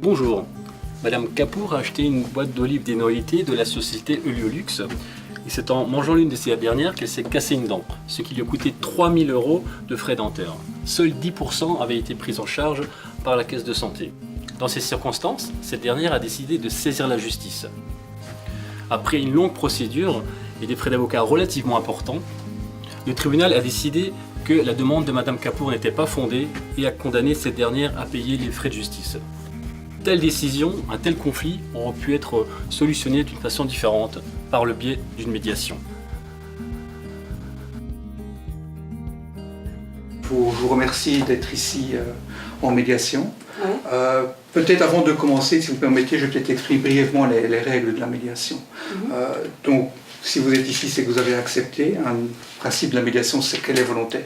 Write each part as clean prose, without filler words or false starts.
Bonjour, Madame Kapoor a acheté une boîte d'olives dénoyauté de la société Eoliolux et c'est en mangeant l'une de ces dernières qu'elle s'est cassé une dent, ce qui lui a coûté 3 000 € de frais dentaires. Seuls 10% avaient été pris en charge par la caisse de santé. Dans ces circonstances, cette dernière a décidé de saisir la justice. Après une longue procédure et des frais d'avocat relativement importants, le tribunal a décidé que la demande de Madame Kapoor n'était pas fondée et a condamné cette dernière à payer les frais de justice. Telle décision, un tel conflit aurait pu être solutionné d'une façon différente par le biais d'une médiation. Je vous remercie d'être ici en médiation. Oui. Peut-être avant de commencer, si vous permettez, je vais peut-être expliquer brièvement les règles de la médiation. Donc, si vous êtes ici, c'est que vous avez accepté. Un principe de la médiation, c'est qu'elle est volontaire.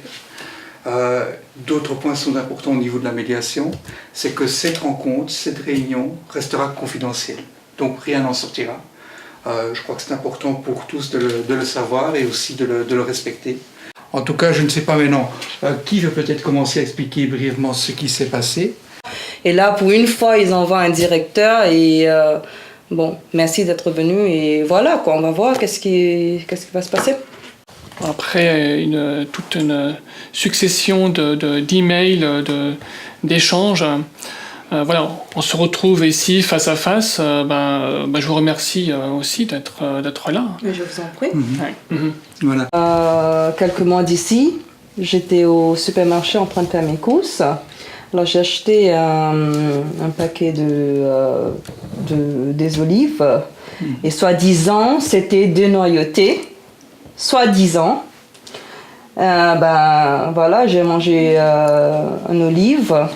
D'autres points sont importants au niveau de la médiation, c'est que cette rencontre, cette réunion restera confidentielle. Donc rien n'en sortira. Je crois que c'est important pour tous de le savoir et aussi de le respecter. En tout cas, je ne sais pas maintenant qui veut peut-être commencer à expliquer brièvement ce qui s'est passé. Et là, pour une fois, ils envoient un directeur et bon, merci d'être venu et voilà quoi, on va voir qu'est-ce qui va se passer. Après toute une succession d'emails, d'échanges, voilà, on se retrouve ici face à face. Je vous remercie aussi d'être là. Mais je vous en prie. Voilà. Quelques mois d'ici, j'étais au supermarché en train de faire mes courses. Alors j'ai acheté un paquet des olives et soi-disant c'était dénoyauté. Soi-disant. Voilà, j'ai mangé une olive.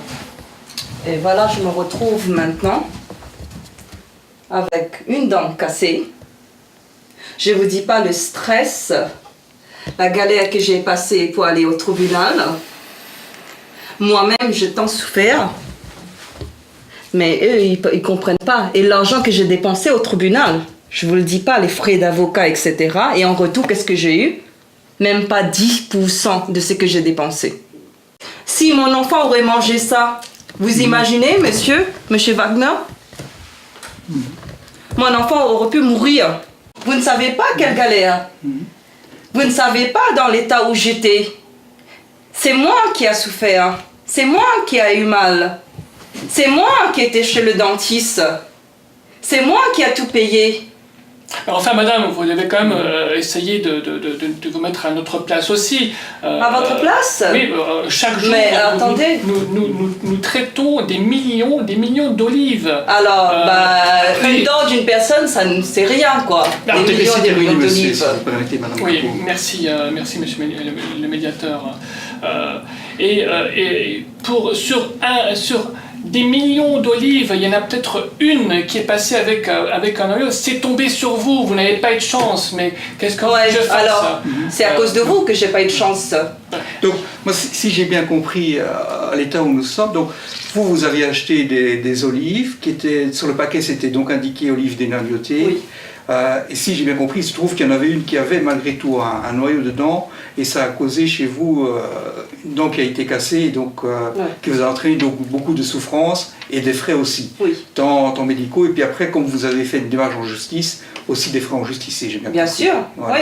Et voilà, je me retrouve maintenant avec une dent cassée. Je ne vous dis pas le stress, la galère que j'ai passée pour aller au tribunal. Moi-même, j'ai tant souffert. Mais eux, ils ne comprennent pas. Et l'argent que j'ai dépensé au tribunal, je ne vous le dis pas, les frais d'avocat, etc. Et en retour, qu'est-ce que j'ai eu? Même pas 10% de ce que j'ai dépensé. Si mon enfant aurait mangé ça, vous imaginez, monsieur Wagner? Mon enfant aurait pu mourir. Vous ne savez pas quelle galère. Vous ne savez pas dans l'état où j'étais. C'est moi qui a souffert. C'est moi qui a eu mal. C'est moi qui étais chez le dentiste. C'est moi qui a tout payé. Enfin, madame, vous devez quand même essayer de vous mettre à notre place aussi. À votre place? Oui, chaque jour, mais attendez. Nous traitons des millions d'olives. Alors, une dent d'une personne, ça ne c'est rien, quoi. Des millions d'olives. Oui, merci, monsieur le médiateur. Sur des millions d'olives, il y en a peut-être une qui est passée avec un oeil. C'est tombé sur vous, vous n'avez pas eu de chance, mais qu'est-ce que je fasse? Alors, c'est à cause de vous que j'ai pas eu de chance. Donc, moi, si j'ai bien compris à l'état où nous sommes, donc vous aviez acheté des olives qui étaient sur le paquet, c'était donc indiqué olives dénoyautées. Oui. Et si j'ai bien compris, il se trouve qu'il y en avait une qui avait malgré tout un noyau dedans et ça a causé chez vous une dent qui a été cassée et donc qui vous a entraîné donc beaucoup de souffrance et des frais aussi, tant médicaux et puis après comme vous avez fait une démarche en justice, aussi des frais en justice, si j'ai bien compris. Bien sûr, voilà. oui.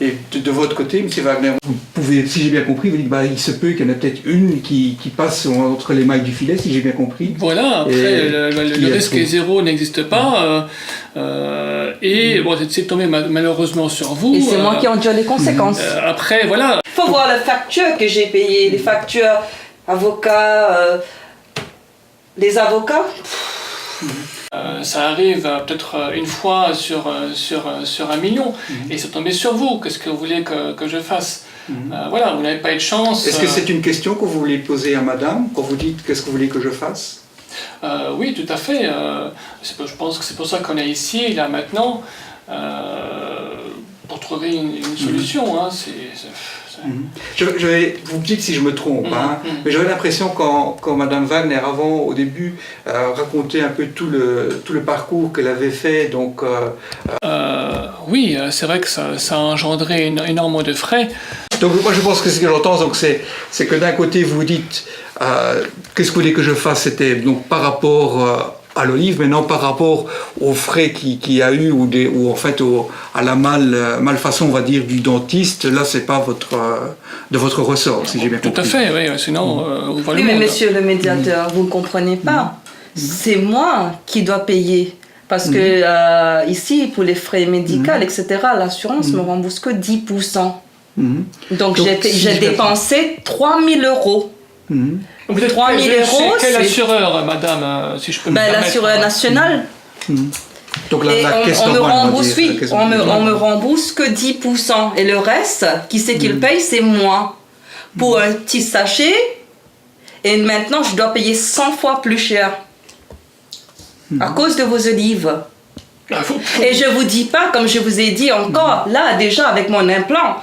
Et de votre côté, M. Wagner, vous pouvez, si j'ai bien compris, vous dites il se peut qu'il y en ait peut-être une qui passe entre les mailles du filet, si j'ai bien compris. Voilà, après le risque zéro n'existe pas. C'est tombé malheureusement sur vous. Et c'est moi qui en tire les conséquences. Après, voilà. Il faut voir les factures que j'ai payées, les factures avocats, les avocats. Ça arrive peut-être une fois sur 1 million et c'est tombé sur vous. Qu'est-ce que vous voulez que je fasse? Voilà, vous n'avez pas eu de chance. Est-ce que c'est une question que vous voulez poser à madame quand vous dites qu'est-ce que vous voulez que je fasse? Oui, tout à fait. Je pense que c'est pour ça qu'on est ici, là, maintenant, pour trouver une solution. Hein. Vous me dites si je me trompe, mais j'avais l'impression quand Madame Wagner, au début, racontait un peu tout le parcours qu'elle avait fait, donc... Oui, c'est vrai que ça a engendré énormément de frais. Donc moi je pense que ce que j'entends, c'est que d'un côté vous dites Qu'est-ce que vous voulez que je fasse? C'était donc par rapport à l'olive, maintenant par rapport aux frais qu'il y a eu ou en fait à la malfaçon, on va dire, du dentiste. Là, c'est pas de votre ressort, si j'ai bien compris. Tout à fait, oui. Sinon, on voit le Oui, mais monde. monsieur le médiateur, vous ne comprenez pas. C'est moi qui dois payer. Parce que ici, pour les frais médicaux, etc., l'assurance me rembourse que 10%. Donc j'ai dépensé 3 000 €. Vous êtes 3 000 €, quel c'est- assureur, madame, si je peux me permettre? L'assureur national. Donc Et la caisse on me normale, rembourse, va dire, la oui, caisse on normale. me rembourse que 10%. Et le reste, qui c'est qui le paye, c'est moi. Pour un petit sachet. Et maintenant, je dois payer 100 fois plus cher. À cause de vos olives. Ah, Et je vous dis pas, comme je vous ai dit encore, là déjà avec mon implant,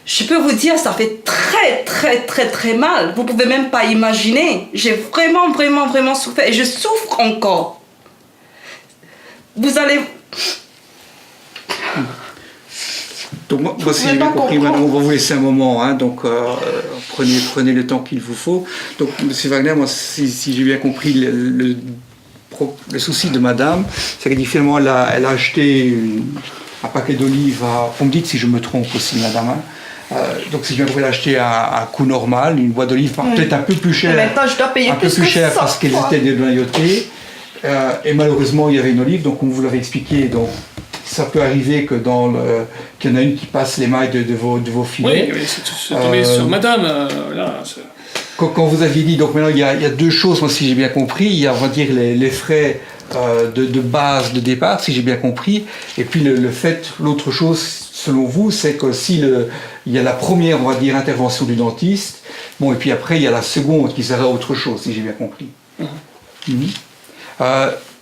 je peux vous dire, ça fait très très très très mal. Vous pouvez même pas imaginer. J'ai vraiment vraiment vraiment souffert et je souffre encore. Vous allez... Donc moi, si Je j'ai vais bien pas compris, comprendre. maintenant on va vous laisser un moment, hein, donc prenez le temps qu'il vous faut. Donc Monsieur Wagner, moi si j'ai bien compris, le souci de Madame, c'est que finalement elle a acheté un paquet d'olives vous me dites si je me trompe aussi, Madame, hein. Donc si j'ai bien compris, elle a acheté à coût normal, une boîte d'olives peut-être un peu plus Et chère. maintenant, je dois payer Un peu plus que cher ça, parce qu'elles quoi. étaient dénoyautées. Et malheureusement, il y avait une olive, donc comme vous l'avez expliqué, donc ça peut arriver que qu'il y en a une qui passe les mailles de vos filets. Oui, c'est tombé sur madame, là. Quand vous aviez dit, donc maintenant il y a deux choses, moi si j'ai bien compris, il y a on va dire les frais de base de départ, si j'ai bien compris, et puis l'autre chose selon vous, c'est que il y a la première, on va dire, intervention du dentiste, bon, et puis après il y a la seconde qui sera autre chose, si j'ai bien compris.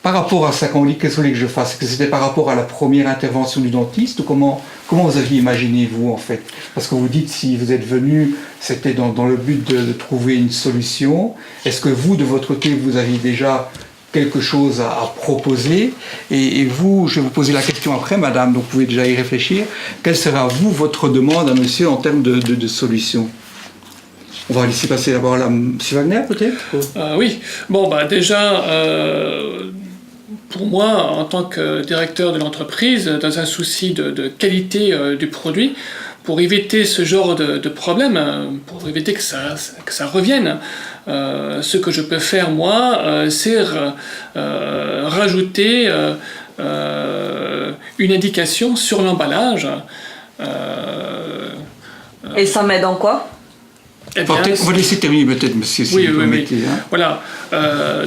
Par rapport à ça, quand on dit qu'est-ce que vous voulez que je fasse, est-ce que c'était par rapport à la première intervention du dentiste ou comment vous aviez imaginé vous en fait? Parce que vous dites si vous êtes venu, c'était dans le but de trouver une solution. Est-ce que vous, de votre côté, vous aviez déjà quelque chose à proposer? Et vous, je vais vous poser la question après, madame, donc vous pouvez déjà y réfléchir. Quelle sera, vous, votre demande à monsieur en termes de solution? On va laisser passer d'abord à M. Wagner, peut-être? Oui, bon, déjà, pour moi, en tant que directeur de l'entreprise, dans un souci de qualité du produit, pour éviter ce genre de problème, pour éviter que ça revienne, ce que je peux faire, moi, c'est rajouter une indication sur l'emballage. Et ça m'aide en quoi? Eh bien, On va laisser terminer peut-être, monsieur, si vous permettez. Hein. Voilà,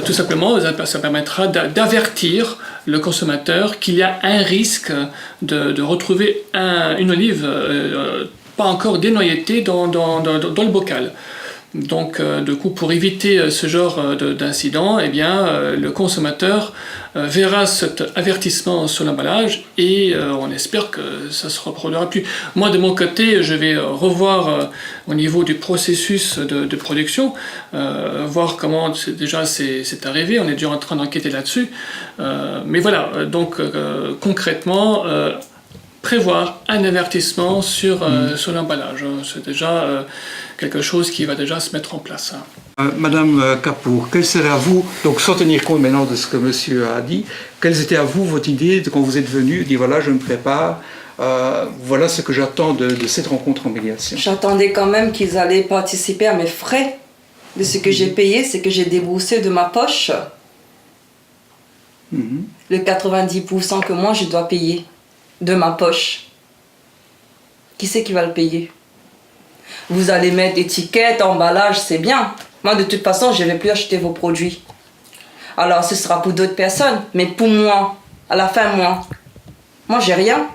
tout simplement, ça permettra d'avertir le consommateur qu'il y a un risque de retrouver une olive pas encore dénoyautée dans le bocal. Donc, du coup, pour éviter ce genre d'incident, eh bien, le consommateur verra cet avertissement sur l'emballage et on espère que ça ne se reproduira plus. Moi, de mon côté, je vais revoir au niveau du processus de production, voir comment c'est arrivé. On est déjà en train d'enquêter là-dessus. Mais voilà, donc concrètement, prévoir un avertissement sur l'emballage. C'est déjà quelque chose qui va déjà se mettre en place. Madame Capour, quelle serait à vous, donc sans tenir compte maintenant de ce que monsieur a dit, quelles étaient à vous votre idée quand vous êtes venu, dit voilà je me prépare, voilà ce que j'attends de cette rencontre en médiation? J'attendais quand même qu'ils allaient participer à mes frais. De ce que j'ai payé, c'est que j'ai déboursé de ma poche. Le 90% que moi je dois payer de ma poche. Qui c'est qui va le payer? Vous allez mettre étiquette, emballage, c'est bien. Moi, de toute façon, je ne vais plus acheter vos produits. Alors, ce sera pour d'autres personnes. Mais pour moi, à la fin, moi, j'ai rien.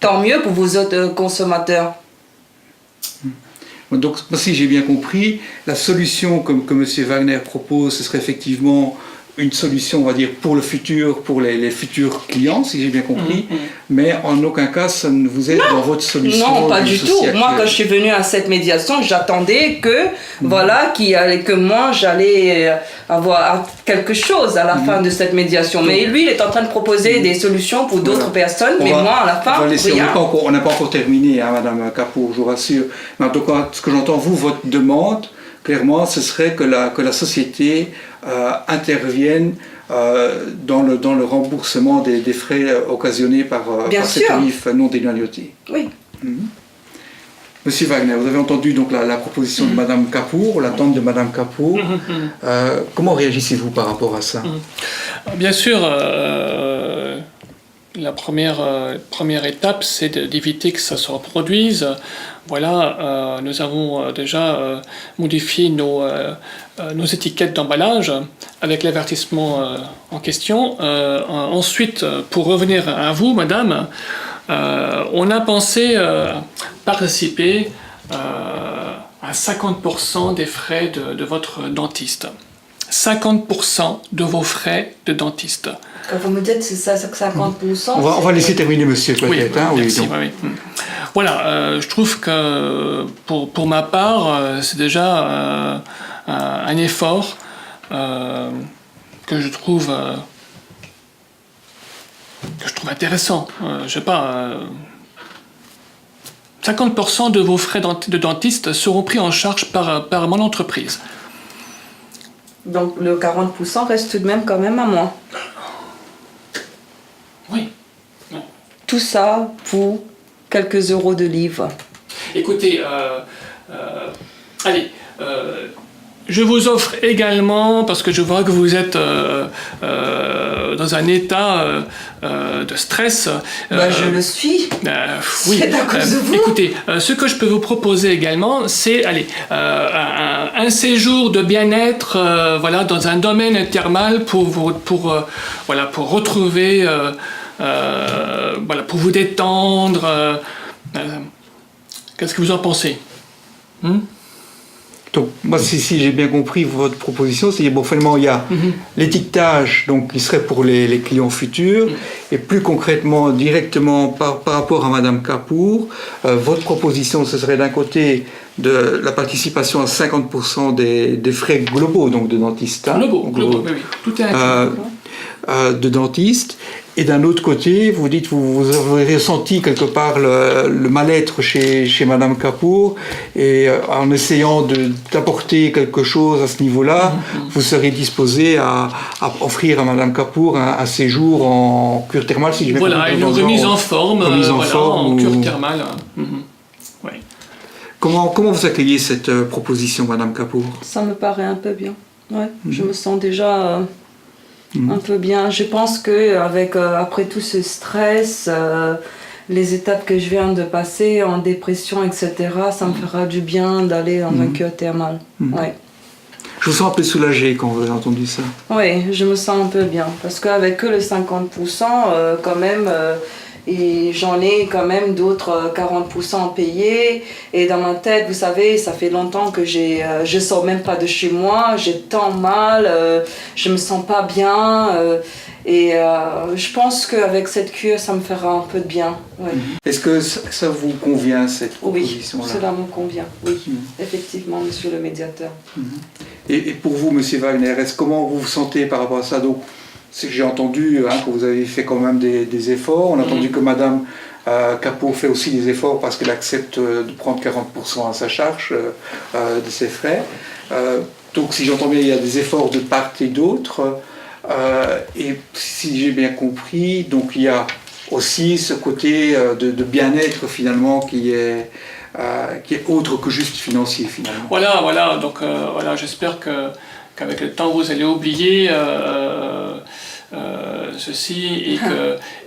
Tant mieux pour vos autres consommateurs. Donc, si j'ai bien compris, la solution que M. Wagner propose, ce serait effectivement une solution, on va dire, pour le futur, pour les futurs clients, si j'ai bien compris, mais en aucun cas, ça ne vous aide dans votre solution. Non, pas du tout. Moi, quand je suis venue à cette médiation, j'attendais que, voilà, que moi, j'allais avoir quelque chose à la fin de cette médiation. Mais lui, il est en train de proposer des solutions pour d'autres personnes, mais moi, à la fin, rien. On n'a pas encore terminé, hein, Madame Capour, je vous rassure. Mais en tout cas, ce que j'entends, vous, votre demande, clairement, ce serait que la société intervienne dans le remboursement des frais occasionnés par ces tarifs non déloyautés. Oui. Monsieur Wagner, vous avez entendu donc la proposition de Madame Kapoor, l'attente de Madame Kapoor. Comment réagissez-vous par rapport à ça? Bien sûr, la première étape, c'est d'éviter que ça se reproduise. Voilà, nous avons déjà modifié nos étiquettes d'emballage avec l'avertissement en question. Ensuite, pour revenir à vous, Madame, on a pensé participer à 50% des frais de votre dentiste. 50% de vos frais de dentiste. Quand vous me dites c'est ça, 50%... On va laisser terminer monsieur peut-être. Oui, merci, donc. oui. Voilà, je trouve que pour ma part, c'est déjà un effort que je trouve intéressant. Je sais pas... 50% de vos frais de dentiste seront pris en charge par mon entreprise. Donc le 40% reste tout de même quand même à moi. Oui. Tout ça pour quelques euros de livre. Écoutez, allez, je vous offre également, parce que je vois que vous êtes dans un état de stress. Je le suis. Oui. C'est à cause de vous. Écoutez, ce que je peux vous proposer également, c'est un séjour de bien-être, voilà, dans un domaine thermal pour retrouver, voilà, pour vous détendre. Qu'est-ce que vous en pensez? Donc, moi, si j'ai bien compris votre proposition, c'est bon, finalement, il y a l'étiquetage, donc qui serait pour les clients futurs, et plus concrètement, directement par rapport à Madame Kapoor, votre proposition, ce serait d'un côté de la participation à 50% des frais globaux, donc de dentiste. Globaux, oui, tout est inclus. De dentiste. Et d'un autre côté, vous dites, vous avez ressenti quelque part le mal-être chez Madame Kapoor, et en essayant d'apporter quelque chose à ce niveau-là, vous serez disposé à offrir à Madame Kapoor un séjour en cure thermale, si je bien compris. Voilà, une remise en forme, en cure thermale. Ouais. Comment vous accueillez cette proposition, Madame Kapoor? Ça me paraît un peu bien. Ouais, je me sens déjà... un peu bien. Je pense que après tout ce stress, les étapes que je viens de passer en dépression, etc., ça me fera du bien d'aller dans un cure thermal. Ouais. Je vous sens un peu soulagé quand vous avez entendu ça. Oui, je me sens un peu bien. Parce qu'avec que le 50%, quand même, et j'en ai quand même d'autres 40% à payer. Et dans ma tête, vous savez, ça fait longtemps que je sors même pas de chez moi, j'ai tant mal, je me sens pas bien. Et je pense qu'avec cette cure, ça me fera un peu de bien. Ouais. Est-ce que ça vous convient, cette proposition-là? Oui, cela me convient, oui, effectivement, monsieur le médiateur. Et pour vous, monsieur Wagner, comment vous vous sentez par rapport à ça? Donc, c'est que j'ai entendu que vous avez fait quand même des efforts. On a entendu que Madame Kapoor fait aussi des efforts parce qu'elle accepte de prendre 40% à sa charge de ses frais. Donc, si j'entends bien, il y a des efforts de part et d'autre. Et si j'ai bien compris, donc il y a aussi ce côté de bien-être finalement qui est autre que juste financier finalement. Voilà. Donc j'espère qu'avec le temps vous allez oublier ceci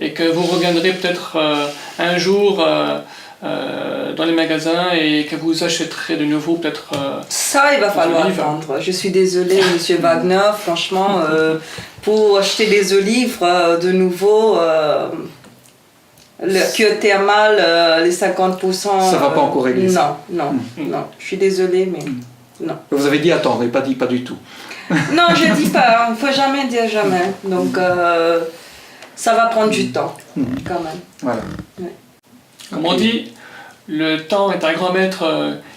et que vous reviendrez peut-être un jour dans les magasins et que vous achèterez de nouveau peut-être... Ça, il va falloir attendre. Je suis désolée, monsieur Wagner, franchement, pour acheter des olives de nouveau, le cure thermal, les 50%... Ça va pas encore régler ça. Non. Je suis désolée, mais non. Vous avez dit attendre, et pas dit pas du tout. Non, je dis pas, il ne faut jamais dire jamais. Donc, ça va prendre du temps, quand même. Voilà. Ouais. Comme on dit, le temps est un grand maître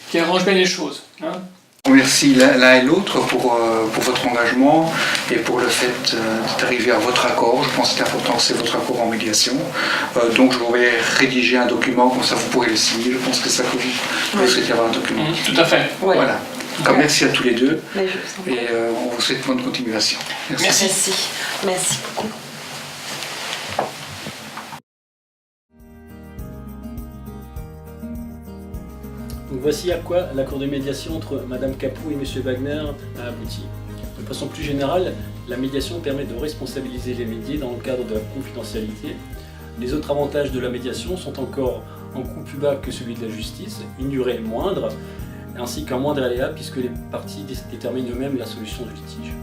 qui arrange bien les choses. Hein. Merci l'un et l'autre pour votre engagement et pour le fait d'arriver à votre accord. Je pense que c'est important, c'est votre accord en médiation. Donc je vais rédiger un document, comme ça vous pourrez le signer. Je pense que ça vous souhaitez avoir un document. Tout à fait. Ouais. Voilà. En tout cas, merci à tous les deux Mais je vous en prie. et on vous souhaite bonne continuation. Merci. Merci. Merci beaucoup. Donc voici à quoi l'accord de médiation entre Madame Capou et Monsieur Wagner a abouti. De façon plus générale, la médiation permet de responsabiliser les médiés dans le cadre de la confidentialité. Les autres avantages de la médiation sont encore un coût plus bas que celui de la justice, une durée moindre, ainsi qu'un moindre aléa puisque les parties déterminent eux-mêmes la solution du litige.